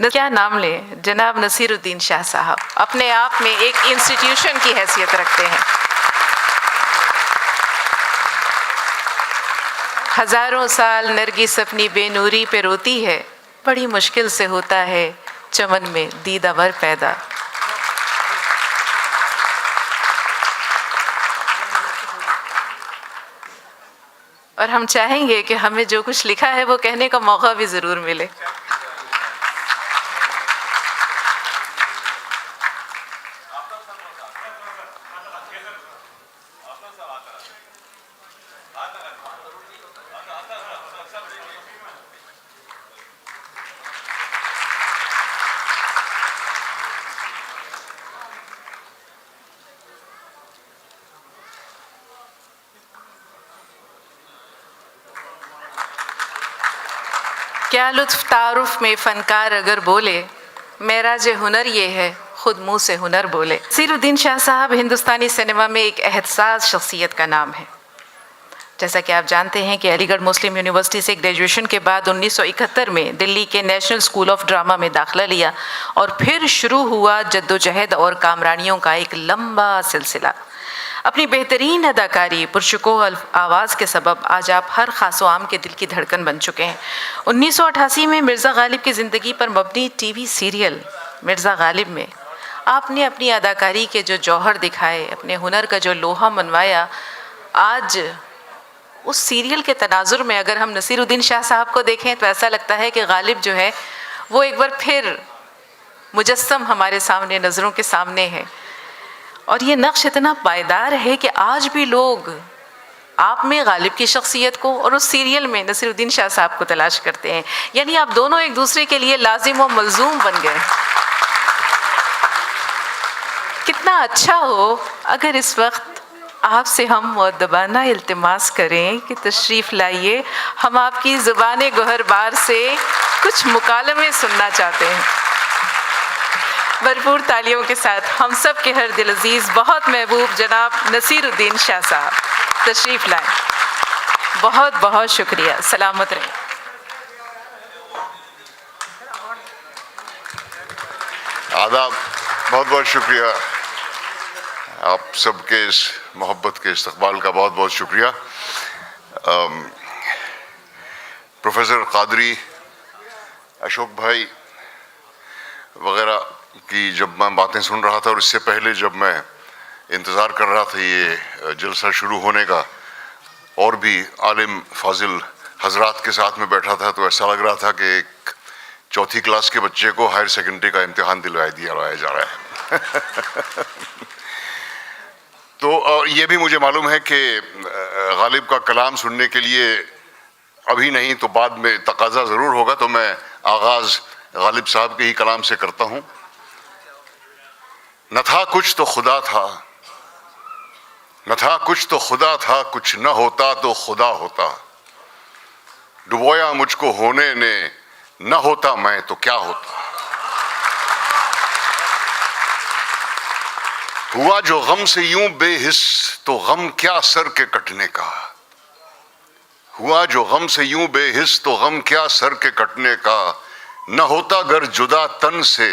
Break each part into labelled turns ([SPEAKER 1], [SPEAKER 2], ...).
[SPEAKER 1] क्या नाम लें, जनाब नसीरुद्दीन शाह साहब अपने आप में एक इंस्टीट्यूशन की हैसियत रखते हैं। हजारों साल नरगिस अपनी बेनूरी पे रोती है, बड़ी मुश्किल से होता है चमन में दीदावर पैदा। और हम चाहेंगे कि हमें जो कुछ लिखा है वो कहने का मौका भी ज़रूर मिले। क्या लुत्फ़ तारुफ में फ़नकार अगर बोले, मेराज हुनर ये है खुद मुँह से हुनर बोले। नसीरुद्दीन शाह साहब हिंदुस्तानी सिनेमा में एक एहसास शख्सियत का नाम है। जैसा कि आप जानते हैं कि अलीगढ़ मुस्लिम यूनिवर्सिटी से ग्रेजुएशन के बाद 1971 में दिल्ली के नेशनल स्कूल ऑफ ड्रामा में दाखिला लिया और फिर शुरू हुआ जद्दोजहद और कामरानियों का एक लंबा सिलसिला। अपनी बेहतरीन अदाकारी, पुरशकोर आवाज़ के सबब आज आप हर खास व आम के दिल की धड़कन बन चुके हैं। 1988 में मिर्ज़ा गालिब की ज़िंदगी पर मबनी टीवी सीरियल मिर्ज़ा गालिब में आपने अपनी अदाकारी के जो जौहर दिखाए, अपने हुनर का जो लोहा मनवाया, आज उस सीरियल के तनाजुर में अगर हम नसीरुद्दीन शाह साहब को देखें तो ऐसा लगता है कि गालिब जो है वो एक बार फिर मुजस्सम हमारे सामने, नज़रों के सामने है। और ये नक्श इतना पायदार है कि आज भी लोग आप में गालिब की शख्सियत को और उस सीरियल में नसीरुद्दीन शाह साहब को तलाश करते हैं। यानी आप दोनों एक दूसरे के लिए लाजिम और मलजूम बन गए। कितना अच्छा हो अगर इस वक्त आपसे हम मुअद्दबाना इल्तिमास करें कि तशरीफ़ लाइए, हम आपकी ज़ुबान गोहरबार से कुछ मुकालमे सुनना चाहते हैं। भरपूर तालियों के साथ हम सब के हर दिल अजीज़, बहुत महबूब जनाब नसीरुद्दीन शाह साहब तशरीफ़ लाएं। बहुत बहुत शुक्रिया, सलामत रहें।
[SPEAKER 2] आदाब, बहुत बहुत शुक्रिया। आप सबके इस मोहब्बत के इस्तक़बाल का बहुत बहुत शुक्रिया। प्रोफेसर कादरी, अशोक भाई वगैरह की जब मैं बातें सुन रहा था और इससे पहले जब मैं इंतज़ार कर रहा था ये जलसा शुरू होने का और भी आलिम फाजिल हजरात के साथ में बैठा था, तो ऐसा लग रहा था कि एक चौथी क्लास के बच्चे को हायर सेकेंडरी का इम्तिहान दिलाया जा रहा है। तो ये भी मुझे मालूम है कि गालिब का कलाम सुनने के लिए अभी नहीं तो बाद में तकाजा ज़रूर होगा, तो मैं आगाज़ गालिब साहब के ही कलाम से करता हूँ। न था कुछ तो खुदा था, न था कुछ तो खुदा था, कुछ न होता तो खुदा होता। डुबोया मुझको होने ने, न होता मैं तो क्या होता। हुआ जो गम से यूं बेहिस तो गम क्या सर के कटने का। हुआ जो गम से यूं बेहिस तो गम क्या सर के कटने का। न होता गर जुदा तन से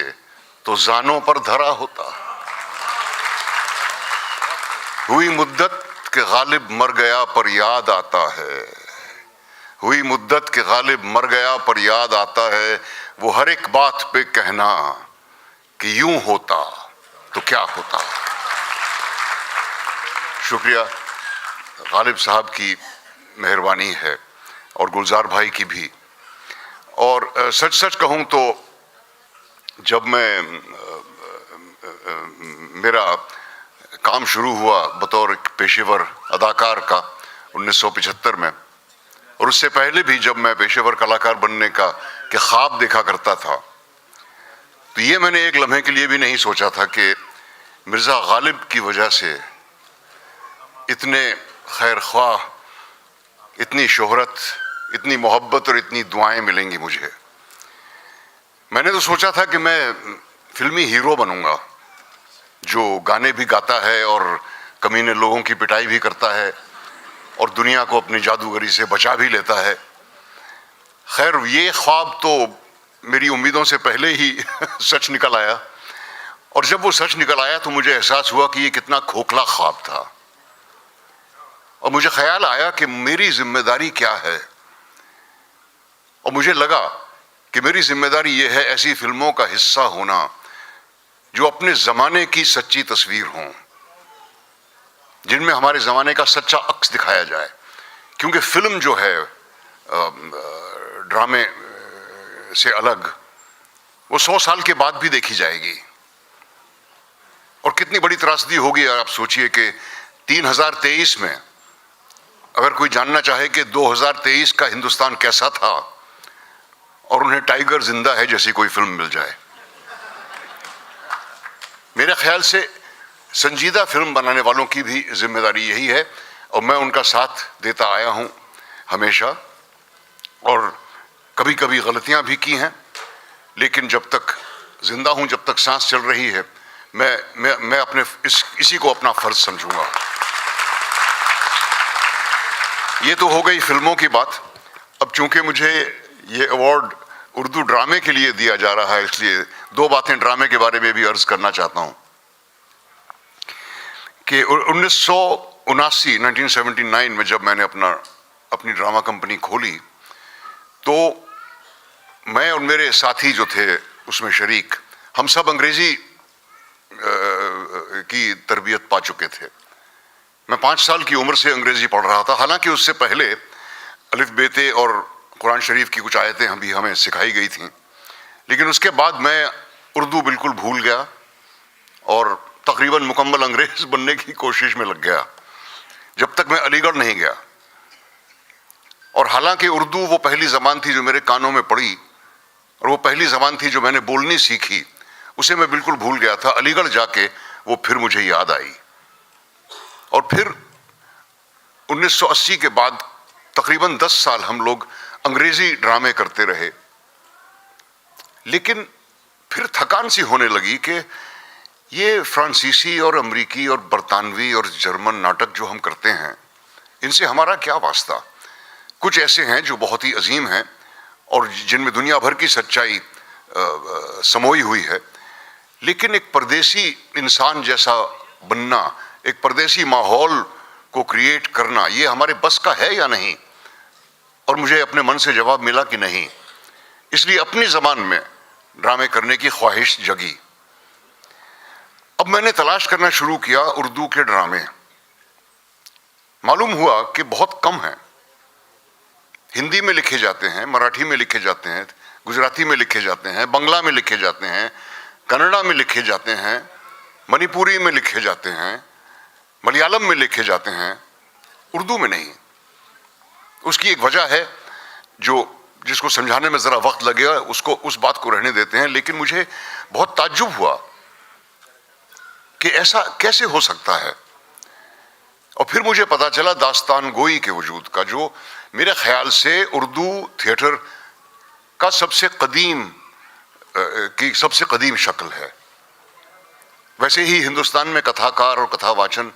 [SPEAKER 2] तो जानों पर धरा होता। हुई मुद्दत के गालिब मर गया पर याद आता है। हुई मुद्दत के गालिब मर गया पर याद आता है। वो हर एक बात पे कहना कि यूं होता तो क्या होता। शुक्रिया, गालिब साहब की मेहरबानी है और गुलजार भाई की भी। और सच सच कहूँ तो जब मैं मेरा काम शुरू हुआ बतौर पेशेवर अदाकार का 1975 में, और उससे पहले भी जब मैं पेशेवर कलाकार बनने का के ख्वाब देखा करता था, तो ये मैंने एक लम्हे के लिए भी नहीं सोचा था कि मिर्ज़ा गालिब की वजह से इतने खैर ख्वाह, इतनी शोहरत, इतनी मोहब्बत और इतनी दुआएं मिलेंगी मुझे। मैंने तो सोचा था कि मैं फिल्मी हीरो बनूंगा जो गाने भी गाता है और कमीने लोगों की पिटाई भी करता है और दुनिया को अपनी जादूगरी से बचा भी लेता है। खैर ये ख्वाब तो मेरी उम्मीदों से पहले ही सच निकल आया। और जब वो सच निकल आया तो मुझे एहसास हुआ कि ये कितना खोखला ख्वाब था। और मुझे ख्याल आया कि मेरी जिम्मेदारी क्या है। और मुझे लगा कि मेरी जिम्मेदारी ये है ऐसी फिल्मों का हिस्सा होना जो अपने जमाने की सच्ची तस्वीर हों, जिनमें हमारे जमाने का सच्चा अक्स दिखाया जाए। क्योंकि फिल्म जो है ड्रामे से अलग, वो 100 साल के बाद भी देखी जाएगी। और कितनी बड़ी त्रासदी होगी आप सोचिए कि 3023 में अगर कोई जानना चाहे कि 2023 का हिंदुस्तान कैसा था और उन्हें टाइगर जिंदा है जैसी कोई फिल्म मिल जाए। मेरे ख्याल से संजीदा फिल्म बनाने वालों की भी जिम्मेदारी यही है और मैं उनका साथ देता आया हूं हमेशा। और कभी कभी गलतियां भी की हैं, लेकिन जब तक जिंदा हूं, जब तक सांस चल रही है, मैं अपने इसी को अपना फर्ज समझूंगा। ये तो हो गई फिल्मों की बात। अब चूंकि मुझे ये अवार्ड उर्दू ड्रामे के लिए दिया जा रहा है, इसलिए 2 बातें ड्रामे के बारे में भी अर्ज करना चाहता हूं कि 1979 में जब मैंने अपनी ड्रामा कंपनी खोली तो मैं और मेरे साथी जो थे उसमें शरीक, हम सब अंग्रेजी की तरबियत पा चुके थे। मैं 5 साल की उम्र से अंग्रेजी पढ़ रहा था। हालांकि उससे पहले अलिफ बेते और कुरान शरीफ की कुछ आयतें भी हमें सिखाई गई थीं, लेकिन उसके बाद मैं उर्दू बिल्कुल भूल गया और तकरीबन मुकम्मल अंग्रेज बनने की कोशिश में लग गया जब तक मैं अलीगढ़ नहीं गया। और हालांकि उर्दू वो पहली ज़बान थी जो मेरे कानों में पड़ी और वो पहली ज़बान थी जो मैंने बोलनी सीखी, उसे मैं बिल्कुल भूल गया था। अलीगढ़ जाके वो फिर मुझे याद आई। और फिर 1980 के बाद तकरीबन 10 साल हम लोग अंग्रेजी ड्रामे करते रहे, लेकिन फिर थकान सी होने लगी कि ये फ्रांसीसी और अमेरिकी और बरतानवी और जर्मन नाटक जो हम करते हैं, इनसे हमारा क्या वास्ता। कुछ ऐसे हैं जो बहुत ही अजीम हैं और जिनमें दुनिया भर की सच्चाई समोई हुई है, लेकिन एक परदेसी इंसान जैसा बनना, एक परदेसी माहौल को क्रिएट करना, ये हमारे बस का है या नहीं। और मुझे अपने मन से जवाब मिला कि नहीं। इसलिए अपनी ज़बान में ड्रामे करने की ख्वाहिश जगी। अब मैंने तलाश करना शुरू किया उर्दू के ड्रामे। मालूम हुआ कि बहुत कम हैं। हिंदी में लिखे जाते हैं, मराठी में लिखे जाते हैं, गुजराती में लिखे जाते हैं, बंगला में लिखे जाते हैं, कन्नड़ा में लिखे जाते हैं, मणिपुरी में लिखे जाते हैं, मलयालम में लिखे जाते हैं, उर्दू में नहीं। उसकी एक वजह है जिसको समझाने में ज़रा वक्त लगेगा, उस बात को रहने देते हैं। लेकिन मुझे बहुत ताज्जुब हुआ कि ऐसा कैसे हो सकता है। और फिर मुझे पता चला दास्तान गोई के वजूद का, जो मेरे ख्याल से उर्दू थिएटर का सबसे कदीम शक्ल है। वैसे ही हिंदुस्तान में कथाकार और कथावाचन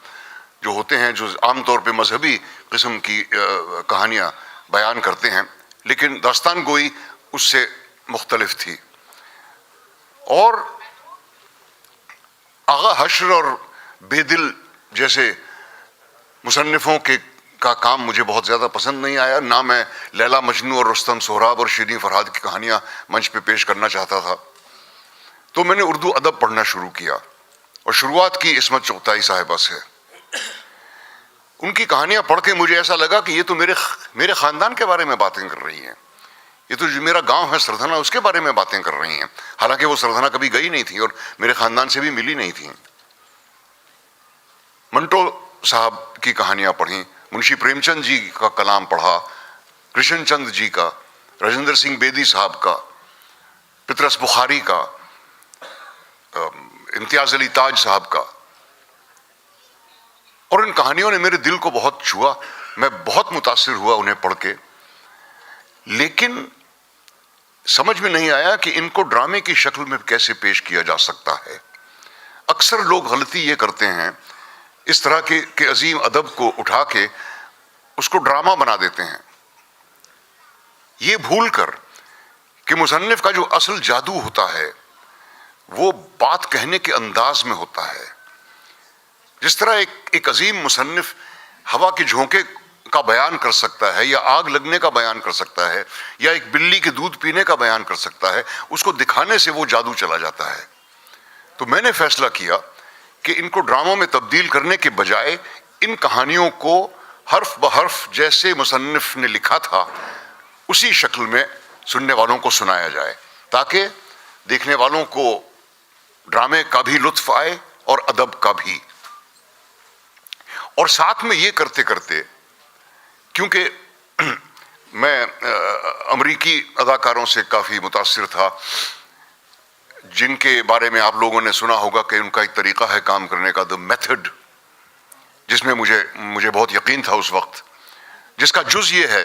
[SPEAKER 2] जो होते हैं, जो आमतौर पे मजहबी किस्म की कहानियाँ बयान करते हैं, लेकिन दास्तान गोई उससे मुख्तलिफ थी। और आगा हश्र और बेदिल जैसे मुसन्निफों का काम मुझे बहुत ज़्यादा पसंद नहीं आया। ना मैं लैला मजनू और रुस्तम सोहराब और शीरीन फरहाद की कहानियाँ मंच पे पेश करना चाहता था। तो मैंने उर्दू अदब पढ़ना शुरू किया और शुरुआत की इस्मत चुगताई साहिबा से। उनकी कहानियाँ पढ़ के मुझे ऐसा लगा कि ये तो मेरे ख़ानदान के बारे में बातें कर रही हैं। ये तो जो मेरा गांव है सरधना, उसके बारे में बातें कर रही हैं। हालांकि वो सरधना कभी गई नहीं थी और मेरे ख़ानदान से भी मिली नहीं थी। मंटो साहब की कहानियाँ पढ़ी, मुंशी प्रेमचंद जी का कलाम पढ़ा, कृष्ण चंद जी का, राजेंद्र सिंह बेदी साहब का, पितरस बुखारी का, इम्तियाज अली ताज साहब का। और इन कहानियों ने मेरे दिल को बहुत छुआ। मैं बहुत मुतासिर हुआ उन्हें पढ़ के। लेकिन समझ में नहीं आया कि इनको ड्रामे की शक्ल में कैसे पेश किया जा सकता है। अक्सर लोग गलती ये करते हैं, इस तरह के अजीम अदब को उठा के उसको ड्रामा बना देते हैं, ये भूल कर कि मुसन्निफ का जो असल जादू होता है वो बात कहने के अंदाज में होता है। जिस तरह एक अजीम मुसन्निफ हवा के झोंके का बयान कर सकता है, या आग लगने का बयान कर सकता है, या एक बिल्ली के दूध पीने का बयान कर सकता है, उसको दिखाने से वो जादू चला जाता है। तो मैंने फैसला किया कि इनको ड्रामों में तब्दील करने के बजाय इन कहानियों को हर्फ ब हर्फ जैसे मुसन्निफ ने लिखा था उसी शक्ल में सुनने वालों को सुनाया जाए, ताकि देखने वालों को ड्रामे का भी लुत्फ आए और अदब का भी। और साथ में ये करते करते, क्योंकि मैं अमरीकी अदाकारों से काफ़ी मुतासिर था, जिनके बारे में आप लोगों ने सुना होगा कि उनका एक तरीक़ा है काम करने का, द मेथड, जिसमें मुझे बहुत यकीन था उस वक्त, जिसका जुज़ ये है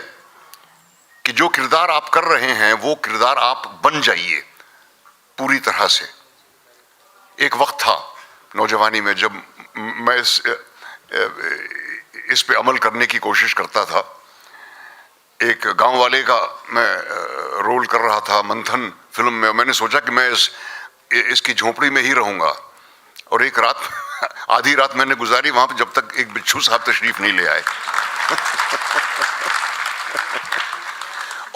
[SPEAKER 2] कि जो किरदार आप कर रहे हैं वो किरदार आप बन जाइए पूरी तरह से। एक वक्त था नौजवानी में जब मैं इस पे अमल करने की कोशिश करता था। एक गांव वाले का मैं रोल कर रहा था मंथन फिल्म में। मैंने सोचा कि मैं इसकी झोपड़ी में ही रहूंगा, और एक रात आधी रात मैंने गुजारी वहां पर जब तक एक बिच्छू साहब तशरीफ नहीं ले आए।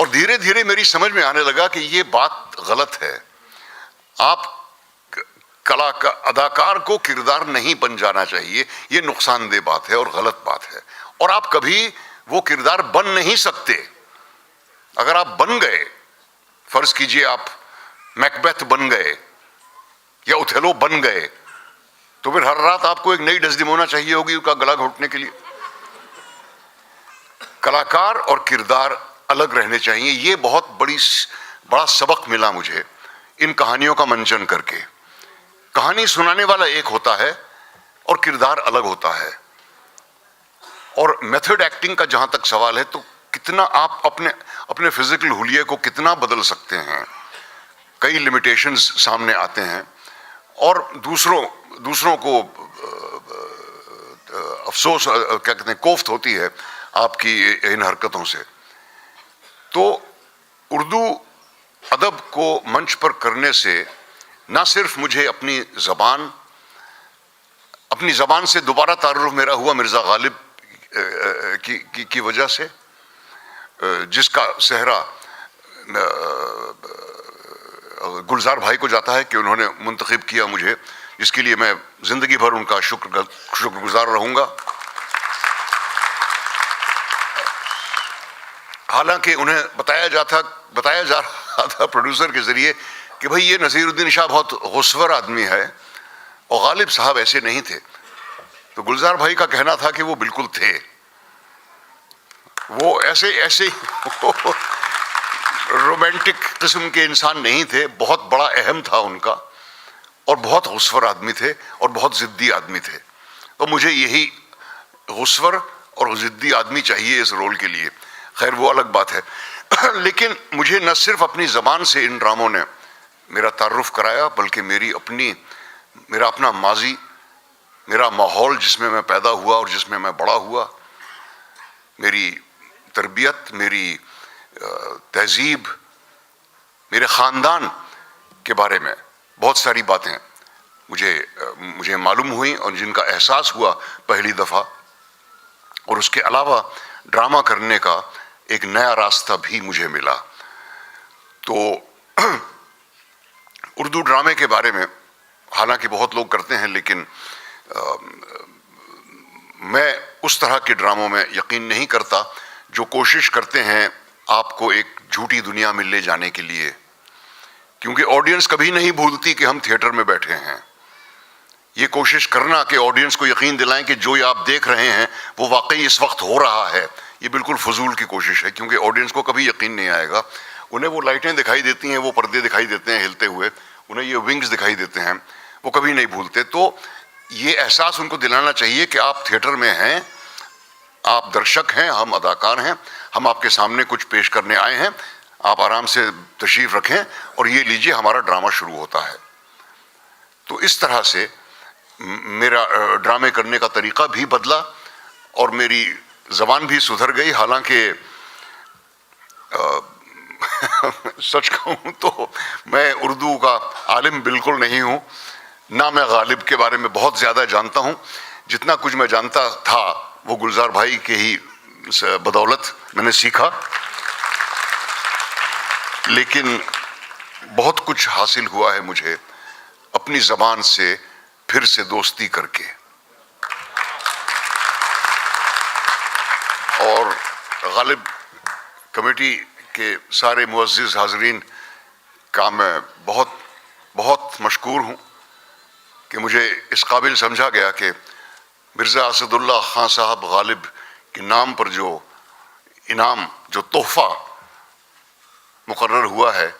[SPEAKER 2] और धीरे धीरे मेरी समझ में आने लगा कि ये बात गलत है। आप अदाकार को किरदार नहीं बन जाना चाहिए, ये नुकसानदेह बात है और गलत बात है। और आप कभी वो किरदार बन नहीं सकते। अगर आप बन गए, फर्ज कीजिए आप मैकबेथ बन गए या ओथेलो बन गए, तो फिर हर रात आपको एक नई डेस्डेमोना चाहिए होगी उसका गला घोटने के लिए। कलाकार और किरदार अलग रहने चाहिए। ये बहुत बड़ा सबक मिला मुझे इन कहानियों का मंचन करके। कहानी सुनाने वाला एक होता है और किरदार अलग होता है। और मेथड एक्टिंग का जहां तक सवाल है, तो कितना आप अपने फिजिकल हुलिये को कितना बदल सकते हैं, कई लिमिटेशंस सामने आते हैं। और दूसरों को अफसोस, क्या कहते हैं, कोफ्त होती है आपकी इन हरकतों से। तो उर्दू अदब को मंच पर करने से ना सिर्फ मुझे अपनी ज़बान से दोबारा तारुफ मेरा हुआ मिर्ज़ा गालिब की वजह से, जिसका सेहरा गुलजार भाई को जाता है कि उन्होंने मुंतखब किया मुझे, जिसके लिए मैं ज़िंदगी भर उनका शुक्रगुजार रहूँगा। हालांकि उन्हें बताया जा रहा था प्रोड्यूसर के ज़रिए कि भाई ये नसीरुद्दीन शाह बहुत गुस्वर आदमी है और गालिब साहब ऐसे नहीं थे। तो गुलजार भाई का कहना था कि वो बिल्कुल थे, वो ऐसे रोमांटिक किस्म के इंसान नहीं थे। बहुत बड़ा अहम था उनका, और बहुत गुस्वर आदमी थे और बहुत ज़िद्दी आदमी थे। तो मुझे यही गुस्वर और ज़िद्दी आदमी चाहिए इस रोल के लिए। खैर वो अलग बात है। लेकिन मुझे न सिर्फ अपनी ज़बान से इन ड्रामों ने मेरा तारुफ कराया, बल्कि मेरा अपना माजी, मेरा माहौल जिसमें मैं पैदा हुआ और जिसमें मैं बड़ा हुआ, मेरी तरबियत, मेरी तहजीब, मेरे ख़ानदान के बारे में बहुत सारी बातें मुझे मालूम हुई और जिनका एहसास हुआ पहली दफ़ा। और उसके अलावा ड्रामा करने का एक नया रास्ता भी मुझे मिला। तो उर्दू ड्रामे के बारे में हालांकि बहुत लोग करते हैं, लेकिन मैं उस तरह के ड्रामों में यकीन नहीं करता जो कोशिश करते हैं आपको एक झूठी दुनिया में ले जाने के लिए, क्योंकि ऑडियंस कभी नहीं भूलती कि हम थिएटर में बैठे हैं। ये कोशिश करना कि ऑडियंस को यकीन दिलाएं कि जो ये आप देख रहे हैं वो वाकई इस वक्त हो रहा है, ये बिल्कुल फजूल की कोशिश है, क्योंकि ऑडियंस को कभी यकीन नहीं आएगा। उन्हें वो लाइटें दिखाई देती हैं, वो पर्दे दिखाई देते हैं हिलते हुए, उन्हें ये विंग्स दिखाई देते हैं, वो कभी नहीं भूलते। तो ये एहसास उनको दिलाना चाहिए कि आप थिएटर में हैं, आप दर्शक हैं, हम अदाकार हैं, हम आपके सामने कुछ पेश करने आए हैं, आप आराम से तशरीफ़ रखें और ये लीजिए हमारा ड्रामा शुरू होता है। तो इस तरह से मेरा ड्रामे करने का तरीक़ा भी बदला और मेरी ज़बान भी सुधर गई। हालांकि सच कहूँ तो मैं उर्दू का आलिम बिल्कुल नहीं हूँ, ना मैं गालिब के बारे में बहुत ज़्यादा जानता हूँ। जितना कुछ मैं जानता था वो गुलजार भाई के ही बदौलत मैंने सीखा, लेकिन बहुत कुछ हासिल हुआ है मुझे अपनी ज़बान से फिर से दोस्ती करके। और गालिब कमेटी के सारे मुअज़्ज़िज़ हाज़रीन का मैं बहुत बहुत मशकूर हूँ कि मुझे इस काबिल समझा गया कि मिर्ज़ा असदुल्ला खां साहब गालिब के नाम पर जो इनाम, जो तोहफ़ा मुकर्रर हुआ है,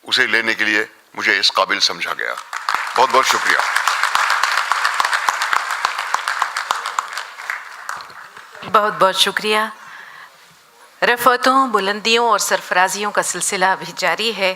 [SPEAKER 2] उसे लेने के लिए मुझे इस काबिल समझा गया। बहुत बहुत शुक्रिया।
[SPEAKER 1] बहुत बहुत शुक्रिया। रफ़अतों, बुलंदियों और सरफराजियों का सिलसिला अभी जारी है।